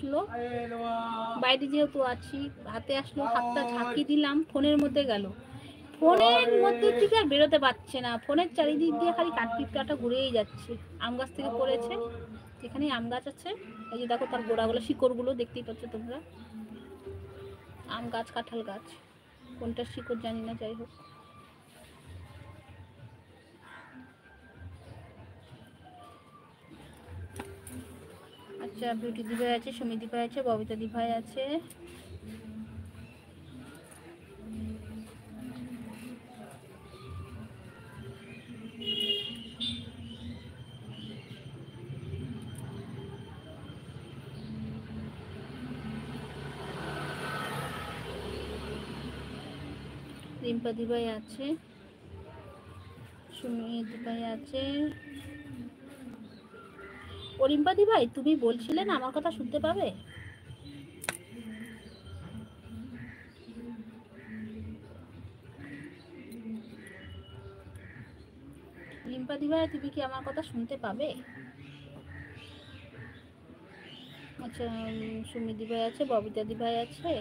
আসলো, বাইরে যেহেতু আছি, হাতে আসলো, হাতটা ঝাঁকি দিলাম, ফোনের মধ্যে গেল, ফোনের মধ্যে থেকে আর বেরোতে পারছে না, ফোনের চারিদিক দিয়ে খালি কাঠপিপটাটা ঘুরেই যাচ্ছে। আম গাছ থেকে পড়েছে, যেখানে আম গাছ আছে, এই যে দেখো তার গোড়াগুলো, শিকড়গুলো দেখতেই পাচ্ছ তোমরা, আম গাছ, কাঁঠাল গাছ, কোনটা শিকড় জানি না, যাই হোক। আচ্ছা, বিউটি দিভাই আছে, সুমি দিভাই আছে, ববিতা দিভাই আছে, রিম্পা দিভাই আছে, সুমি দিভাই আছে। ও রিম্পা দিভাই, তুমি বলছিলে না আমার কথা শুনতে পাবে? রিম্পা দিভাই, তুমি কি আমার কথা শুনতে পাবে? আচ্ছা, সুমি দিভাই আছে, ববিতা দিভাই আছে,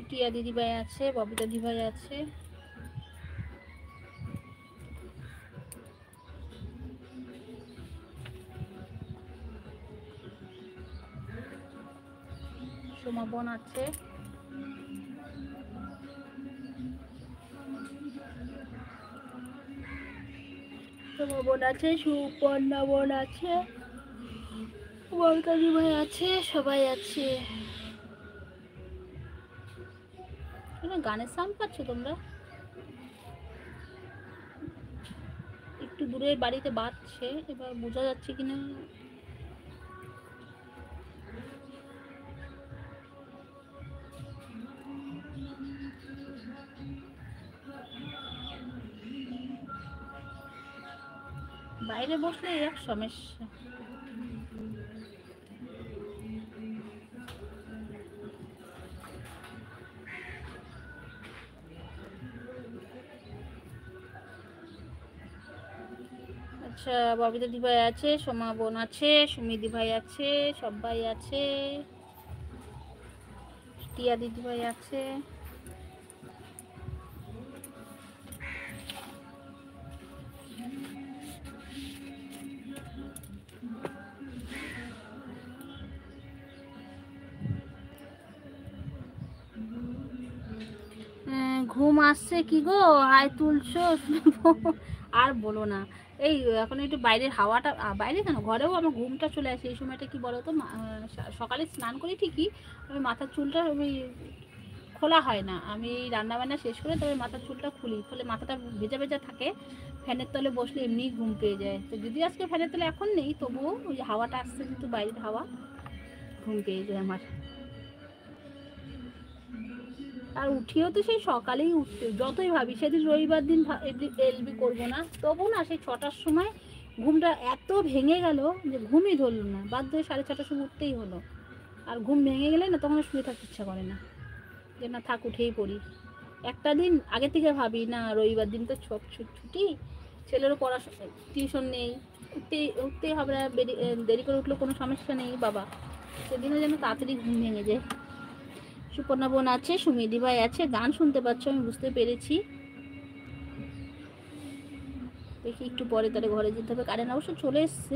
টিয়া দিদিভাই আছে, ববিতা দিভাই আছে, সোমা বোন আছে, সোমা বোন আছে, সুপর্ণা বোন আছে, ববিতা দিভাই আছে, সবাই আছে। গানের সাউন্ড পাচ্ছ তোমরা? একটু দূরের বাড়িতে বাজছে, এবার বোঝা যাচ্ছে কিনা। বাইরে বসলে এক সমস্যা। আচ্ছা, ববিতা দিভাই আছে, সোমা বোন আছে, সুমি দিভাই আছে, সবাই আছে, টিয়া দিদিভাই আছে। ঘুম আসছে কি গো, হাই তুলছো? আর বলো না, এই এখন একটু বাইরের হাওয়াটা, বাইরে কেন, ঘরেও আমার ঘুমটা চলে আসে এই সময়টা। কি বলো তো, সকালে স্নান করি ঠিকই, আমি মাথার চুলটা ওই খোলা হয় না, আমি রান্না বান্না শেষ করে তবে মাথার চুলটা খুলি, ফলে মাথাটা ভেজা ভেজা থাকে, ফ্যানের তলে বসলে এমনিই ঘুম পেয়ে যায়। তো যদি আজকে ফ্যানের তলে এখন নেই, তবুও ওই হাওয়াটা আসছে কিন্তু বাইরের হাওয়া, ঘুম পেয়ে যায় আমার। আর উঠিও তো সেই সকালেই উঠতে, যতই ভাবি সেদিন রবিবার দিন এলবি করবো না, তবু না সেই 6টার সময় ঘুমটা এত ভেঙে গেল যে ঘুমই ধরলো না, বাধ্য হয়ে 6:30টার সময় উঠতেই হলো। আর ঘুম ভেঙে গেলে না, তখন শুয়ে থাকতে ইচ্ছা করে না, যে না থাক উঠেই পড়ি। একটা দিন আগে থেকে ভাবি না, রবিবার দিন তো ছুটি, ছেলেরও পড়াশোনা, টিউশন নেই, উঠতেই হবে না, দেরি করে উঠলেও কোনো সমস্যা নেই বাবা, সেদিনও যেন তাড়াতাড়ি ঘুম ভেঙে যায়। সুপর্ণা বোন আছে, সুমিদি ভাই আছে, গান শুনতে পাচ্ছ আমি বুঝতে পেরেছি। দেখি একটু পরে তাহলে ঘরে যেতে হবে, কারেন্ট অবশ্য চলে এসছে।